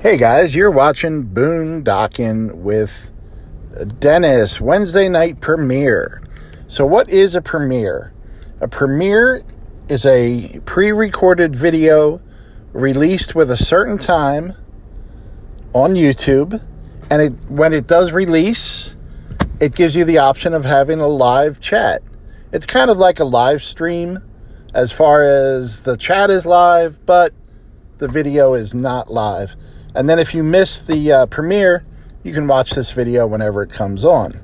Hey guys, you're watching Boondocking with Dennis, Wednesday night premiere. So what is a premiere? A premiere is a pre-recorded video released with a certain time on YouTube, and when it does release, it gives you the option of having a live chat. It's kind of like a live stream as far as the chat is live, but the video is not live. And then if you miss the premiere, you can watch this video whenever it comes on.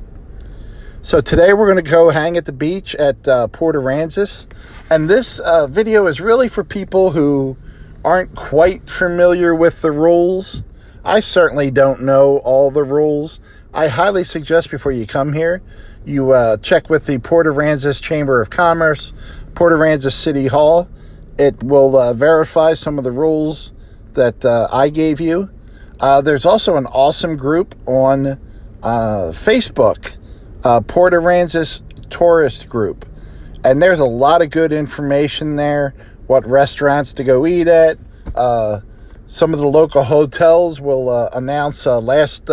So today we're going to go hang at the beach at Port Aransas. And this video is really for people who aren't quite familiar with the rules. I certainly don't know all the rules. I highly suggest before you come here, you check with the Port Aransas Chamber of Commerce, Port Aransas City Hall. It will verify some of the rules that I gave you. There's also an awesome group on Facebook, Port Aransas Tourist Group. And there's a lot of good information there, what restaurants to go eat at. Some of the local hotels will announce last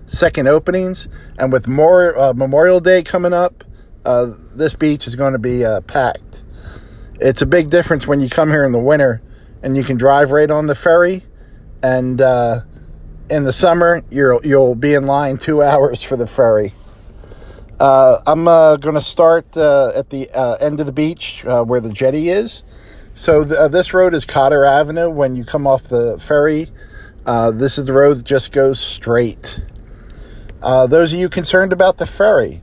second openings. And with more Memorial Day coming up, this beach is going to be packed. It's a big difference when you come here in the winter and you can drive right on the ferry, and in the summer you'll be in line 2 hours for the ferry. I'm going to start at the end of the beach where the jetty is. So this road is Cotter Avenue. When you come off the ferry, this is the road that just goes straight. Those of you concerned about the ferry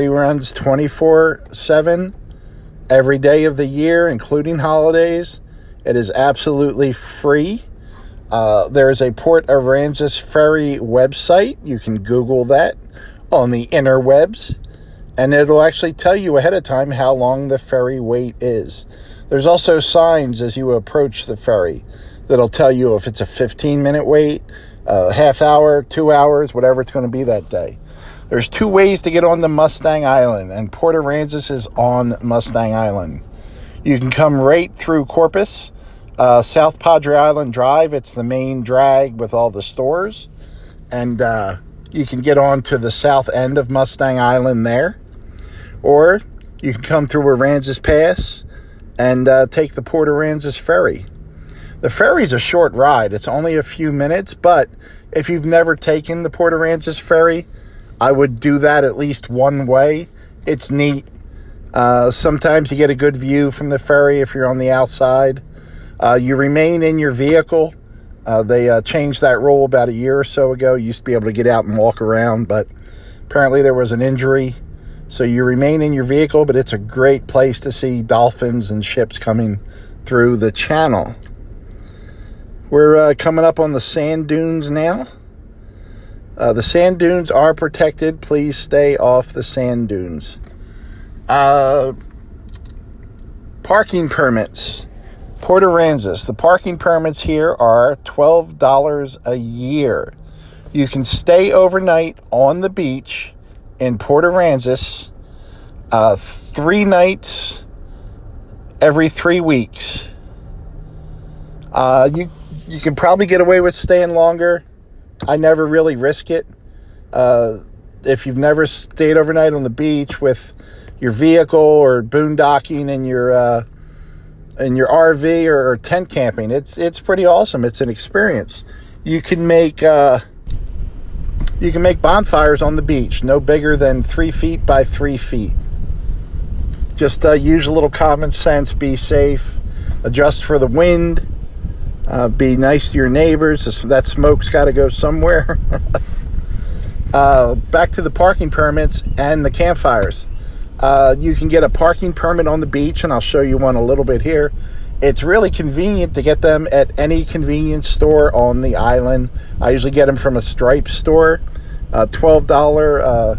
runs 24/7 every day of the year, including holidays. It is absolutely free. There is a Port Aransas ferry website. You can Google that on the interwebs, and it'll actually tell you ahead of time how long the ferry wait is. There's also signs as you approach the ferry that'll tell you if it's a 15-minute wait, half hour, 2 hours, whatever it's going to be that day. There's two ways to get on the Mustang Island, and Port Aransas is on Mustang Island. You can come right through Corpus, South Padre Island Drive. It's the main drag with all the stores. And you can get on to the south end of Mustang Island there. Or you can come through Aransas Pass and take the Port Aransas ferry. The ferry's a short ride. It's only a few minutes, but if you've never taken the Port Aransas ferry, I would do that at least one way. It's neat. Sometimes you get a good view from the ferry if you're on the outside. You remain in your vehicle. They changed that rule about a year or so ago. You used to be able to get out and walk around, but apparently there was an injury. So you remain in your vehicle, but it's a great place to see dolphins and ships coming through the channel. We're coming up on the sand dunes now. The sand dunes are protected. Please stay off the sand dunes. Parking permits. Port Aransas. The parking permits here are $12 a year. You can stay overnight on the beach in Port Aransas 3 nights every 3 weeks. You can probably get away with staying longer. I never really risk it. If you've never stayed overnight on the beach with your vehicle or boondocking in your RV or tent camping, it's pretty awesome. It's an experience. You can make bonfires on the beach, no bigger than 3 feet by 3 feet. Just use a little common sense. Be safe. Adjust for the wind. Be nice to your neighbors. That smoke's got to go somewhere. Back to the parking permits and the campfires. You can get a parking permit on the beach, and I'll show you one a little bit here. It's really convenient to get them at any convenience store on the island. I usually get them from a Stripes store. $12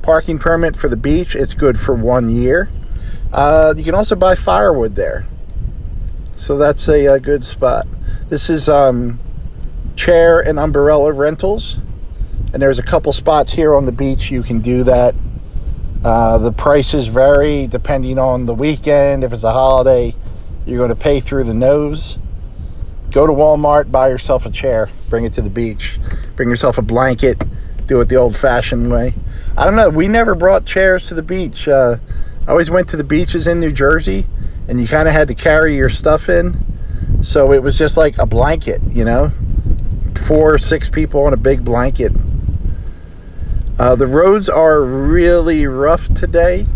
parking permit for the beach. It's good for 1 year. You can also buy firewood there. So that's a good spot. This is chair and umbrella rentals. And there's a couple spots here on the beach you can do that. The prices vary depending on the weekend. If it's a holiday, you're going to pay through the nose. Go to Walmart, buy yourself a chair, bring it to the beach. Bring yourself a blanket, do it the old-fashioned way. I don't know, we never brought chairs to the beach. I always went to the beaches in New Jersey, and you kind of had to carry your stuff in. So it was just like a blanket, 4 or 6 people on a big blanket. The roads are really rough today.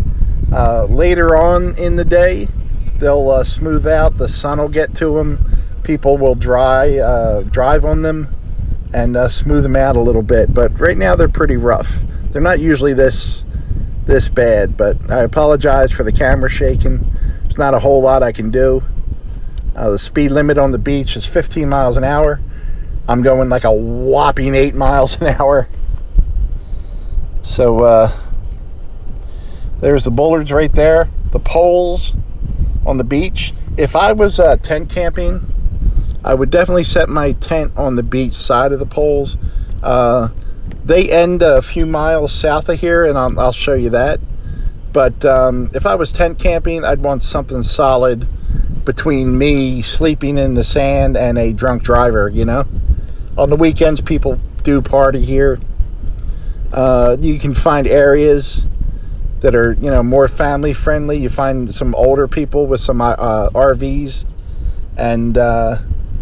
Later on in the day, they'll smooth out. The sun will get to them. People will drive on them and smooth them out a little bit. But right now, they're pretty rough. They're not usually this bad, but I apologize for the camera shaking. There's not a whole lot I can do. The speed limit on the beach is 15 miles an hour. I'm going like a whopping 8 miles an hour. So there's the bollards right there. The poles on the beach. If I was tent camping, I would definitely set my tent on the beach side of the poles. They end a few miles south of here, and I'll show you that. But if I was tent camping, I'd want something solid between me sleeping in the sand and a drunk driver, On the weekends, people do party here. You can find areas that are, more family friendly. You find some older people with some RVs, and,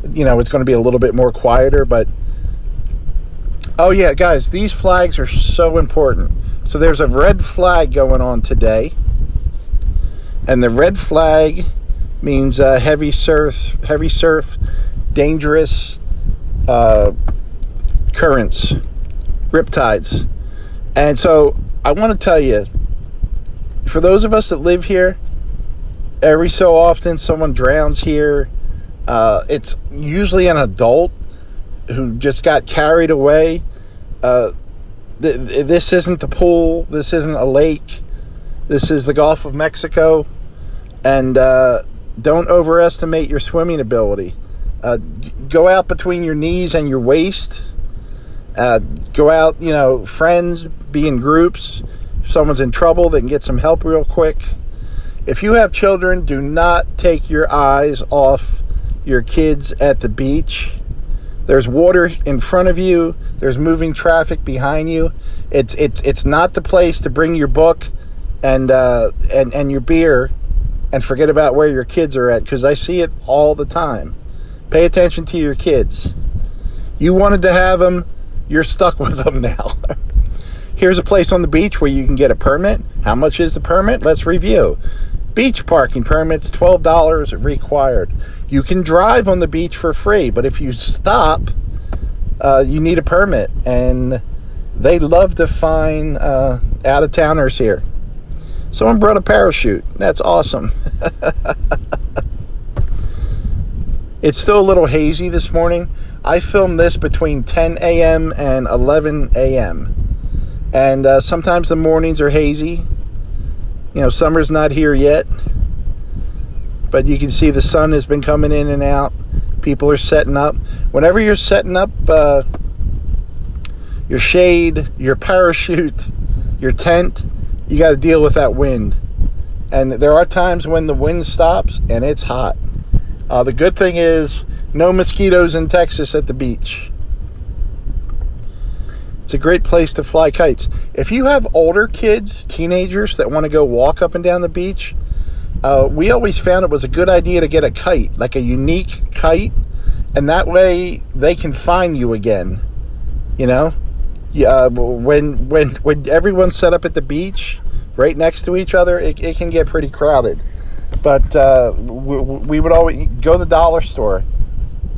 it's going to be a little bit more quieter. But, oh yeah, guys, these flags are so important. So there's a red flag going on today, and the red flag means heavy surf, dangerous currents, riptides. And so I want to tell you, for those of us that live here, every so often someone drowns here. It's usually an adult who just got carried away. This isn't the pool. This isn't a lake. This is the Gulf of Mexico. And don't overestimate your swimming ability. Go out between your knees and your waist. Go out, friends, be in groups. If someone's in trouble, they can get some help real quick. If you have children, do not take your eyes off your kids at the beach. There's water in front of you. There's moving traffic behind you. It's not the place to bring your book and your beer and forget about where your kids are at, because I see it all the time. Pay attention to your kids. You wanted to have them. You're stuck with them now. Here's a place on the beach where you can get a permit. How much is the permit? Let's review. Beach parking permits, $12 required. You can drive on the beach for free, but if you stop, you need a permit. And they love to find out-of-towners here. Someone brought a parachute. That's awesome. It's still a little hazy this morning. I filmed this between 10 a.m. and 11 a.m. And sometimes the mornings are hazy. Summer's not here yet. But you can see the sun has been coming in and out. People are setting up. Whenever you're setting up your shade, your parachute, your tent, you got to deal with that wind. And there are times when the wind stops and it's hot. The good thing is no mosquitoes in Texas at the beach. It's a great place to fly kites. If you have older kids, teenagers that want to go walk up and down the beach, we always found it was a good idea to get a kite, like a unique kite, and that way they can find you again. When everyone's set up at the beach right next to each other, it can get pretty crowded. But we would always go to the dollar store,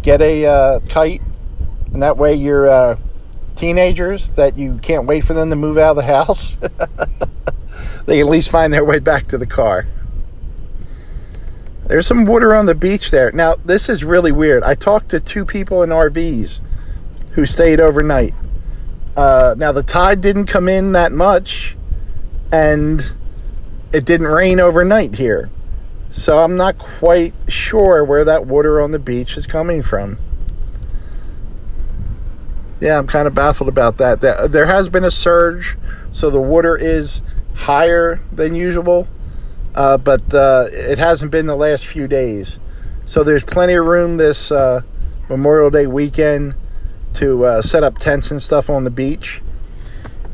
get a kite, and that way your teenagers that you can't wait for them to move out of the house, they can at least find their way back to the car. There's some water on the beach there. Now, this is really weird. I talked to 2 people in RVs who stayed overnight. Now, the tide didn't come in that much, and it didn't rain overnight here. So I'm not quite sure where that water on the beach is coming from. Yeah, I'm kind of baffled about that. There has been a surge, so the water is higher than usual, but it hasn't been the last few days. So there's plenty of room this Memorial Day weekend to set up tents and stuff on the beach.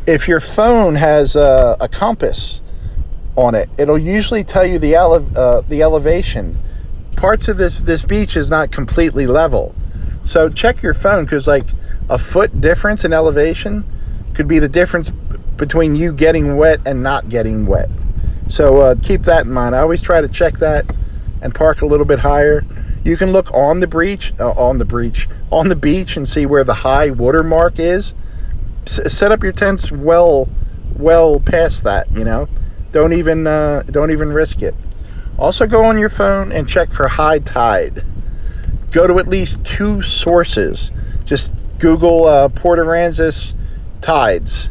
If your phone has a compass on it, it'll usually tell you the elevation. Parts of this beach is not completely level, so check your phone, because like a foot difference in elevation could be the difference between you getting wet and not getting wet. So keep that in mind. I always try to check that and park a little bit higher. You can look on the beach and see where the high water mark is. Set up your tents well past that. Don't even risk it. Also, go on your phone and check for high tide. Go to at least 2 sources. Just Google Port Aransas tides,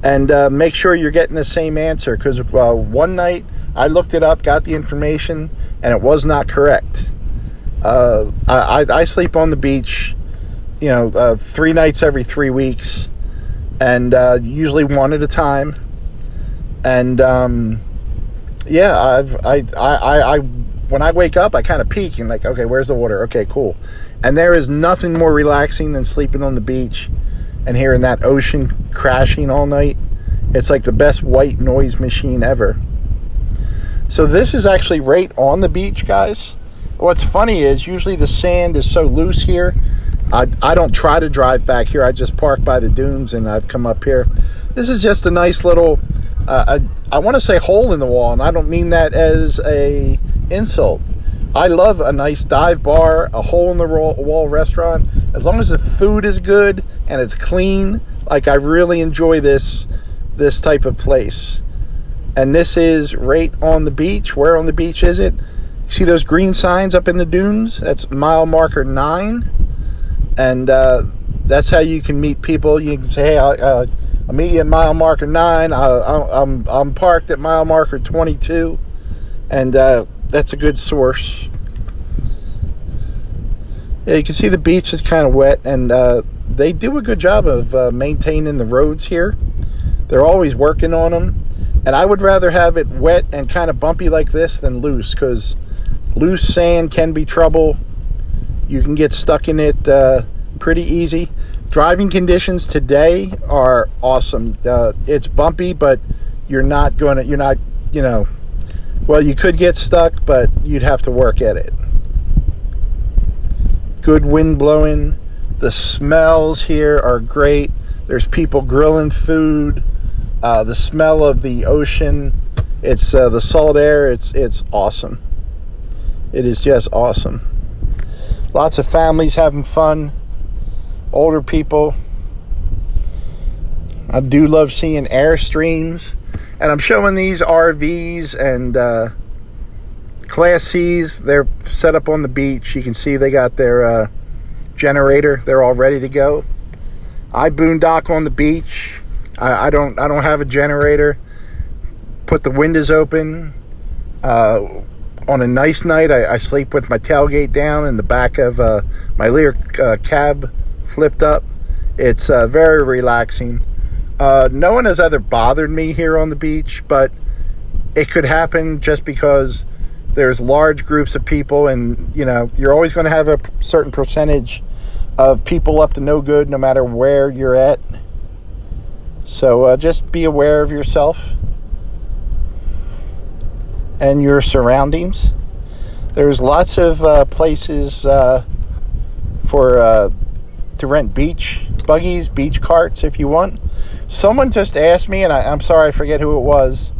and make sure you're getting the same answer, because one night I looked it up, got the information, and it was not correct. I sleep on the beach, 3 nights every 3 weeks, and usually one at a time. And when I wake up, I kind of peek and like, okay, where's the water? Okay, cool. And there is nothing more relaxing than sleeping on the beach and hearing that ocean crashing all night. It's like the best white noise machine ever. So this is actually right on the beach, guys. What's funny is usually the sand is so loose here. I don't try to drive back here. I just park by the dunes and I've come up here. This is just a nice little, I want to say hole in the wall, and I don't mean that as a insult. I love a nice dive bar, a hole in the wall restaurant. As long as the food is good and it's clean, like I really enjoy this type of place. And this is right on the beach. Where on the beach is it? See those green signs up in the dunes? That's mile marker 9. And that's how you can meet people. You can say, hey, I'll meet you at mile marker 9. I'm parked at mile marker 22. And that's a good source. Yeah, you can see the beach is kind of wet, and they do a good job of maintaining the roads here. They're always working on them. And I would rather have it wet and kind of bumpy like this than loose, because loose sand can be trouble. You can get stuck in it pretty easy. Driving conditions today are awesome. It's bumpy, but you could get stuck, but you'd have to work at it. Good wind blowing. The smells here are great. There's people grilling food. The smell of the ocean. It's the salt air. It's awesome. It is just awesome. Lots of families having fun. Older people. I do love seeing Airstreams. And I'm showing these RVs and Class C's. They're set up on the beach. You can see they got their generator. They're all ready to go. I boondock on the beach. I don't have a generator. Put the windows open. On a nice night, I sleep with my tailgate down and the back of my Leer cab flipped up. It's very relaxing. No one has ever bothered me here on the beach, but it could happen just because there's large groups of people, and you're always going to have a certain percentage of people up to no good no matter where you're at. So just be aware of yourself and your surroundings. There's lots of places to rent beach buggies, beach carts if you want. Someone just asked me, and I'm sorry, I forget who it was,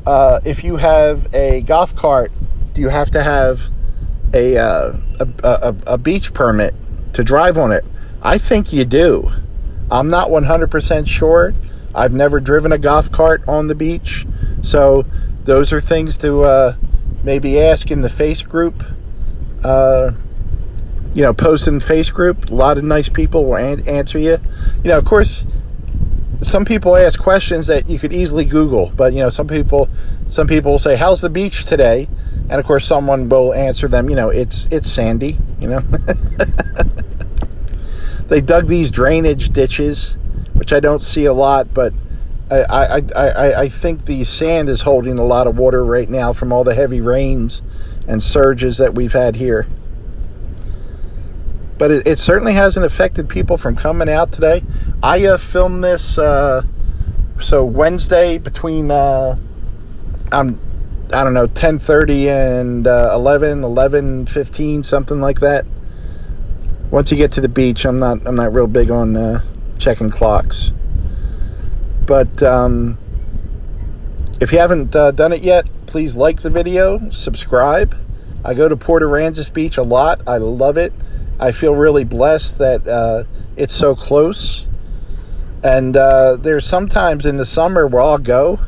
if you have a golf cart, do you have to have a beach permit to drive on it? I think you do. I'm not 100% sure. I've never driven a golf cart on the beach. So those are things to maybe ask in the face group. Post in the face group. A lot of nice people will answer you. Of course, some people ask questions that you could easily Google, but some people will say, "How's the beach today?" And of course, someone will answer them. It's sandy. They dug these drainage ditches, which I don't see a lot, but I think the sand is holding a lot of water right now from all the heavy rains and surges that we've had here. But it certainly hasn't affected people from coming out today. I filmed this so Wednesday between I don't know, 10:30 and 11:15, something like that. Once you get to the beach, I'm not real big on checking clocks. But if you haven't done it yet, please like the video, subscribe. I go to Port Aransas Beach a lot. I love it. I feel really blessed that it's so close. And there's sometimes in the summer where I'll go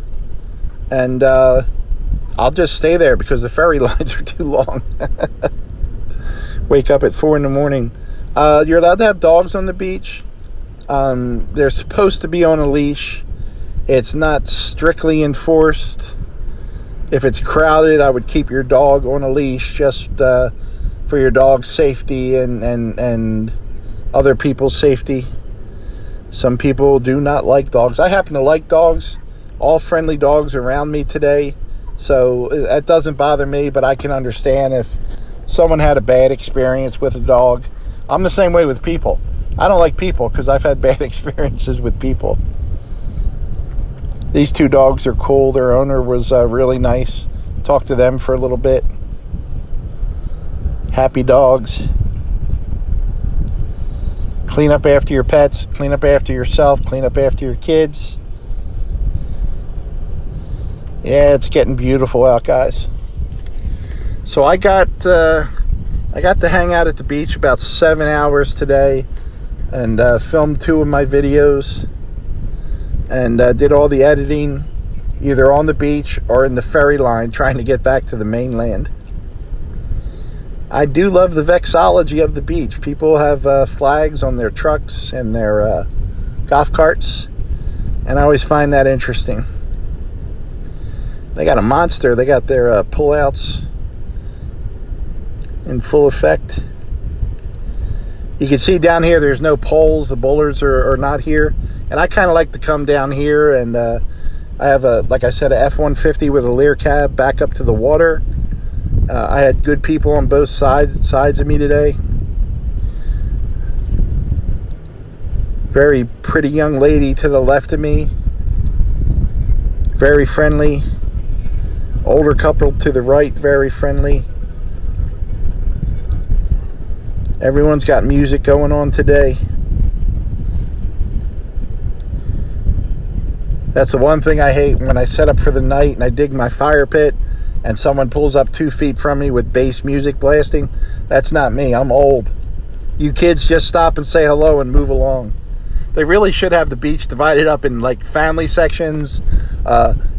and I'll just stay there because the ferry lines are too long. Wake up at 4 in the morning. You're allowed to have dogs on the beach. They're supposed to be on a leash. It's not strictly enforced. If it's crowded, I would keep your dog on a leash just for your dog's safety and other people's safety. Some people do not like dogs. I happen to like dogs. All friendly dogs around me today. So that doesn't bother me, but I can understand if someone had a bad experience with a dog. I'm the same way with people. I don't like people because I've had bad experiences with people. These two dogs are cool. Their owner was really nice. Talked to them for a little bit. Happy dogs. Clean up after your pets. Clean up after yourself. Clean up after your kids. Yeah, it's getting beautiful out, guys. So I got to hang out at the beach about 7 hours today and filmed 2 of my videos and did all the editing either on the beach or in the ferry line trying to get back to the mainland. I do love the vexology of the beach. People have flags on their trucks and their golf carts, and I always find that interesting. They got a monster. They got their pullouts in full effect. You can see down here there's no poles. The boulders are not here. And I kind of like to come down here, and I have like I said, a F-150 with a Leer cab back up to the water. I had good people on both sides of me today. Very pretty young lady to the left of me. Very friendly. Older couple to the right, very friendly. Everyone's got music going on today. That's the one thing I hate when I set up for the night and I dig my fire pit and someone pulls up 2 feet from me with bass music blasting. That's not me. I'm old. You kids just stop and say hello and move along. They really should have the beach divided up in like family sections,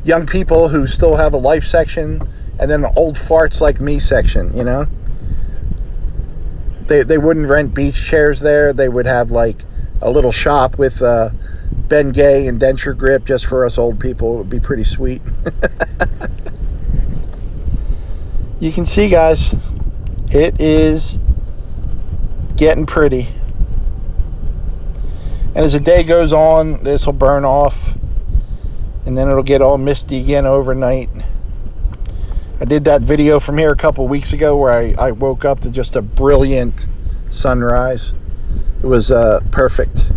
young people who still have a life section, and then an old farts like me section, you know? They wouldn't rent beach chairs there. They would have like a little shop with Ben Gay and denture grip just for us old people. It would be pretty sweet. You can see, guys, it is getting pretty. And as the day goes on, this will burn off, and then it'll get all misty again overnight. I did that video from here a couple weeks ago where I woke up to just a brilliant sunrise. It was perfect.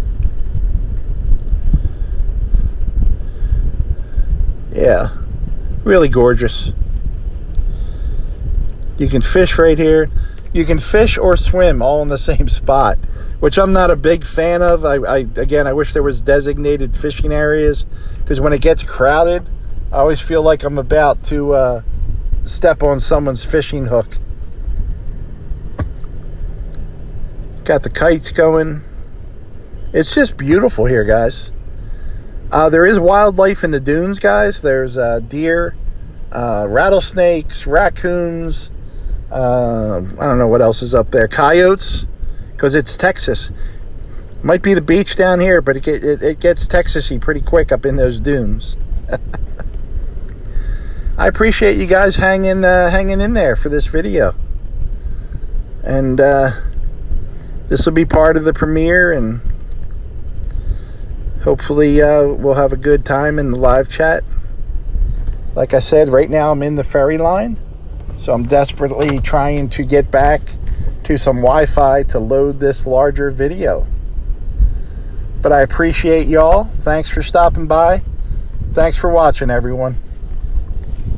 Yeah, really gorgeous. You can fish right here. You can fish or swim all in the same spot, which I'm not a big fan of. I wish there was designated fishing areas, because when it gets crowded, I always feel like I'm about to step on someone's fishing hook. Got the kites going. It's just beautiful here, guys. There is wildlife in the dunes, guys. There's deer, rattlesnakes, raccoons. I don't know what else is up there. Coyotes, because it's Texas. Might be the beach down here, but it gets Texas-y pretty quick up in those dunes. I appreciate you guys hanging in there for this video. And this will be part of the premiere, and hopefully we'll have a good time in the live chat. Like I said, right now I'm in the ferry line, so I'm desperately trying to get back to some Wi-Fi to load this larger video. But I appreciate y'all. Thanks for stopping by. Thanks for watching, everyone.